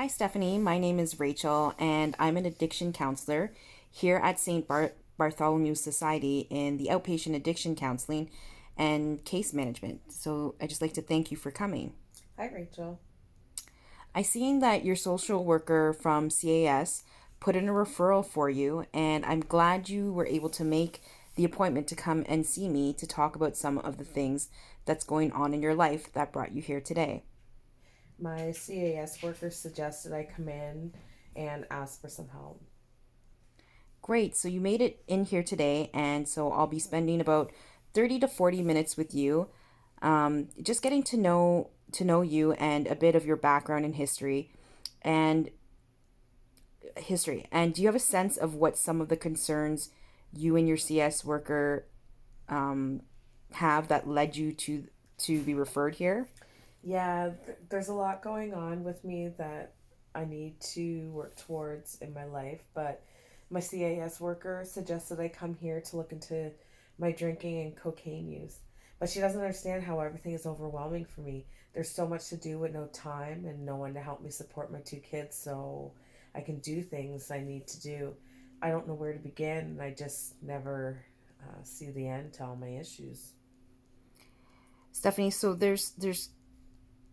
Hi, Stephanie. My name is Rachel, and I'm an addiction counselor here at Bartholomew Society in the outpatient addiction counseling and case management. So I just like to thank you for coming. Hi, Rachel. I seen that your social worker from CAS put in a referral for you, and I'm glad you were able to make the appointment to come and see me to talk about some of the things that's going on in your life that brought you here today. My CAS worker suggested I come in and ask for some help. Great. So you made it in here today, and so I'll be spending about 30 to 40 minutes with you, just getting to know you and a bit of your background and and history. And do you have a sense of what some of the concerns you and your CS worker um, have that led you to be referred here? Yeah, there's a lot going on with me that I need to work towards in my life, but my CAS worker suggested I come here to look into my drinking and cocaine use. But she doesn't understand how everything is overwhelming for me. There's so much to do with no time and no one to help me support my two kids so I can do things I need to do. I don't know where to begin, and I just never see the end to all my issues. Stephanie, so there's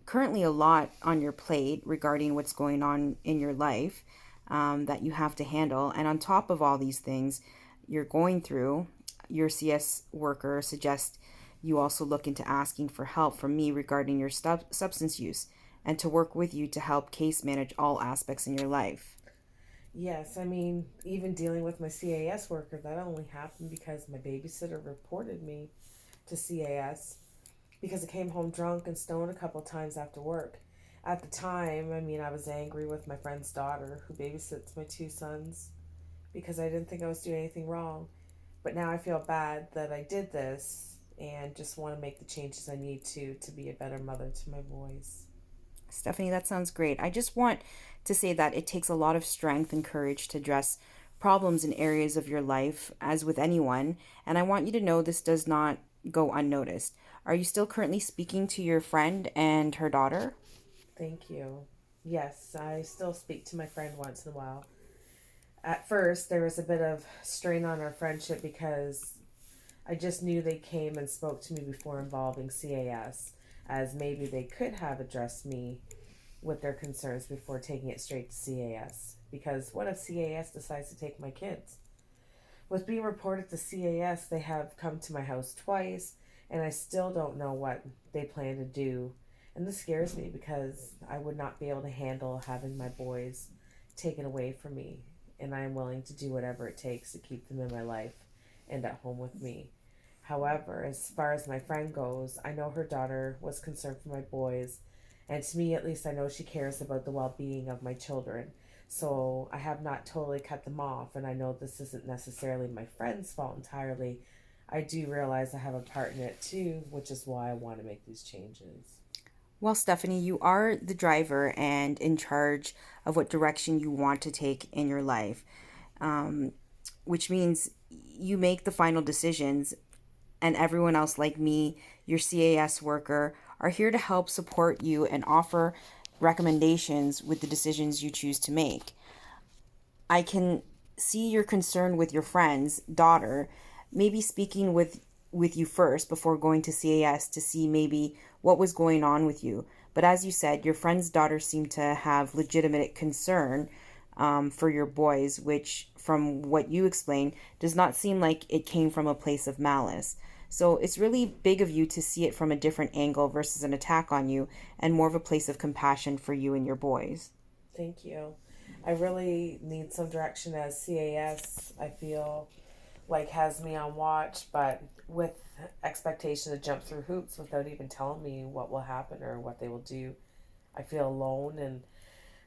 currently a lot on your plate regarding what's going on in your life that you have to handle. And on top of all these things you're going through, your CS worker suggests you also look into asking for help from me regarding your substance use and to work with you to help case manage all aspects in your life. Yes, I mean, even dealing with my CAS worker, that only happened because my babysitter reported me to CAS because I came home drunk and stoned a couple times after work. At the time, I mean, I was angry with my friend's daughter who babysits my two sons because I didn't think I was doing anything wrong. But now I feel bad that I did this and just want to make the changes I need to be a better mother to my boys. Stephanie, that sounds great. I just want to say that it takes a lot of strength and courage to address problems in areas of your life, as with anyone, and I want you to know this does not go unnoticed. Are you still currently speaking to your friend and her daughter? Thank you. Yes, I still speak to my friend once in a while. At first, there was a bit of strain on our friendship because I just knew they came and spoke to me before involving CAS, as maybe they could have addressed me with their concerns before taking it straight to CAS. Because what if CAS decides to take my kids? With being reported to CAS, they have come to my house twice, and I still don't know what they plan to do. And this scares me because I would not be able to handle having my boys taken away from me, and I am willing to do whatever it takes to keep them in my life and at home with me. However, as far as my friend goes, I know her daughter was concerned for my boys, and to me at least, I know she cares about the well being of my children. So I have not totally cut them off, and I know this isn't necessarily my friend's fault entirely. I do realize I have a part in it too, which is why I want to make these changes. Well, Stephanie, you are the driver and in charge of what direction you want to take in your life, um, which means you make the final decisions, and everyone else, like me, your CAS worker, are here to help support you and offer recommendations with the decisions you choose to make. I can see your concern with your friend's daughter, maybe speaking with you first before going to CAS to see maybe what was going on with you. But as you said, your friend's daughter seemed to have legitimate concern for your boys, which, from what you explained, does not seem like it came from a place of malice. So it's really big of you to see it from a different angle versus an attack on you and more of a place of compassion for you and your boys. Thank you. I really need some direction as CAS. I feel like has me on watch, but with expectation to jump through hoops without even telling me what will happen or what they will do. I feel alone and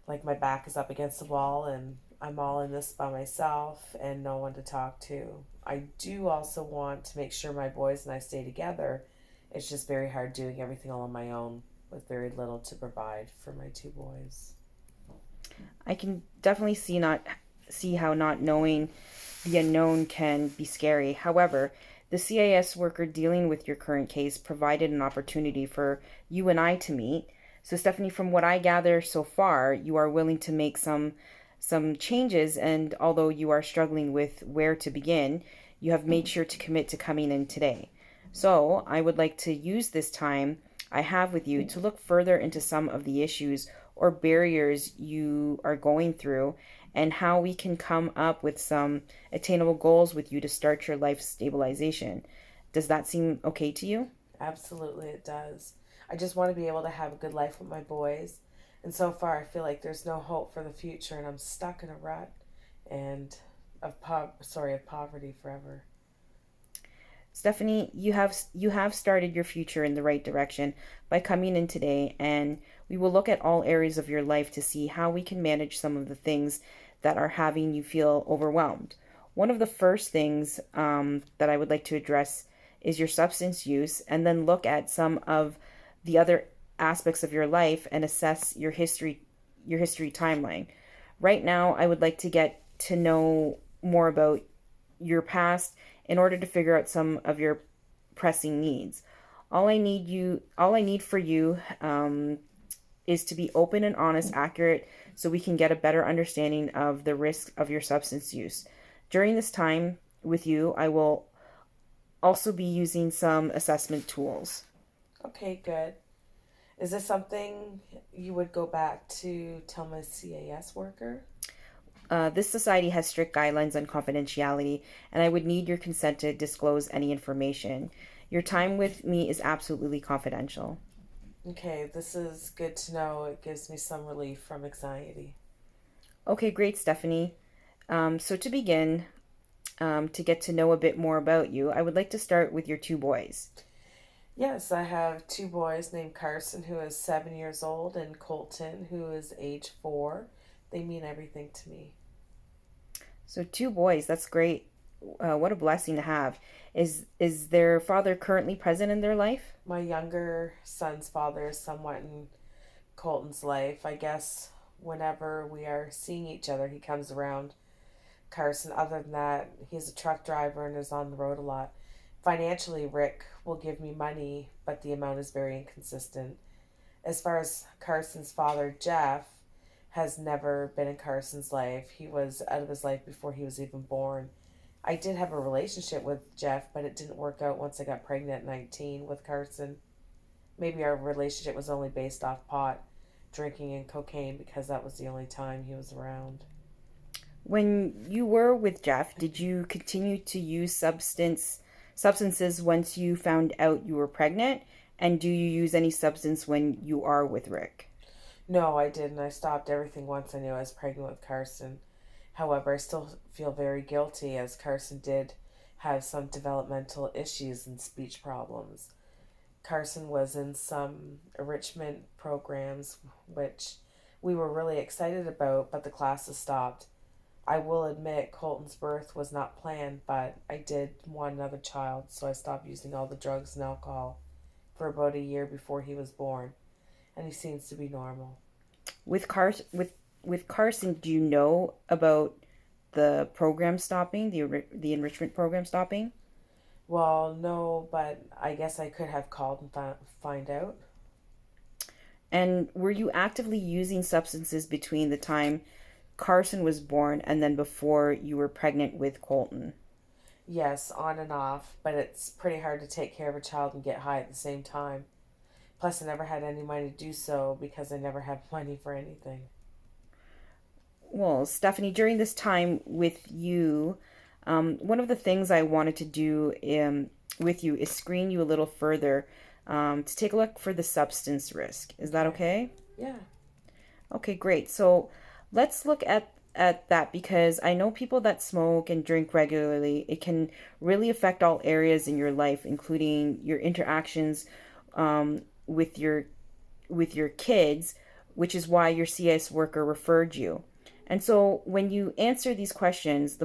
like my back is up against the wall and I'm all in this by myself and no one to talk to. I do also want to make sure my boys and I stay together. It's just very hard doing everything all on my own with very little to provide for my two boys. I can definitely see how not knowing the unknown can be scary. However, the CIS worker dealing with your current case provided an opportunity for you and I to meet. So Stephanie, from what I gather so far, you are willing to make some changes, and although you are struggling with where to begin, you have made sure to commit to coming in today. So I would like to use this time I have with you to look further into some of the issues or barriers you are going through and how we can come up with some attainable goals with you to start your life stabilization. Does that seem okay to you? Absolutely, it does. I just want to be able to have a good life with my boys. And so far, I feel like there's no hope for the future, and I'm stuck in a rut and of poverty forever. Stephanie, you have started your future in the right direction by coming in today, and we will look at all areas of your life to see how we can manage some of the things that are having you feel overwhelmed. One of the first things that I would like to address is your substance use, and then look at some of the other aspects of your life and assess your history timeline. Right now, I would like to get to know more about your past in order to figure out some of your pressing needs. All I need for you is to be open and honest, accurate, so we can get a better understanding of the risk of your substance use. During this time with you, I will also be using some assessment tools. Okay, good. Is this something you would go back to tell my CAS worker? This society has strict guidelines on confidentiality, and I would need your consent to disclose any information. Your time with me is absolutely confidential. Okay, this is good to know. It gives me some relief from anxiety. Okay, great, Stephanie. So to begin, to get to know a bit more about you, I would like to start with your two boys. Yes, I have two boys named Carson, who is 7 years old, and Colton, who is age 4. They mean everything to me. So two boys, that's great. What a blessing to have. Is their father currently present in their life? My younger son's father is somewhat in Colton's life. I guess whenever we are seeing each other, he comes around. Carson, other than that, he's a truck driver and is on the road a lot. Financially, Rick will give me money, but the amount is very inconsistent. As far as Carson's father, Jeff, has never been in Carson's life. He was out of his life before he was even born. I did have a relationship with Jeff, but it didn't work out once I got pregnant at 19 with Carson. Maybe our relationship was only based off pot, drinking, and cocaine because that was the only time he was around. When you were with Jeff, did you continue to use substances once you found out you were pregnant? And do you use any substance when you are with Rick? No, I didn't. I stopped everything once I knew I was pregnant with Carson. However, I still feel very guilty as Carson did have some developmental issues and speech problems. Carson was in some enrichment programs, which we were really excited about, but the classes stopped. I will admit Colton's birth was not planned, but I did want another child, so I stopped using all the drugs and alcohol for about a year before he was born, and he seems to be normal. With Carson, do you know about the program stopping, the enrichment program stopping? Well, no, but I guess I could have called and find out. And were you actively using substances between the time Carson was born and then before you were pregnant with Colton? Yes, on and off, but it's pretty hard to take care of a child and get high at the same time. Plus, I never had any money to do so because I never had money for anything. Well, Stephanie, during this time with you, one of the things I wanted to do with you is screen you a little further to take a look for the substance risk. Is that Okay. okay? Yeah. Okay, great. So let's look at that because I know people that smoke and drink regularly, it can really affect all areas in your life, including your interactions with your kids, which is why your CS worker referred you. And so when you answer these questions, the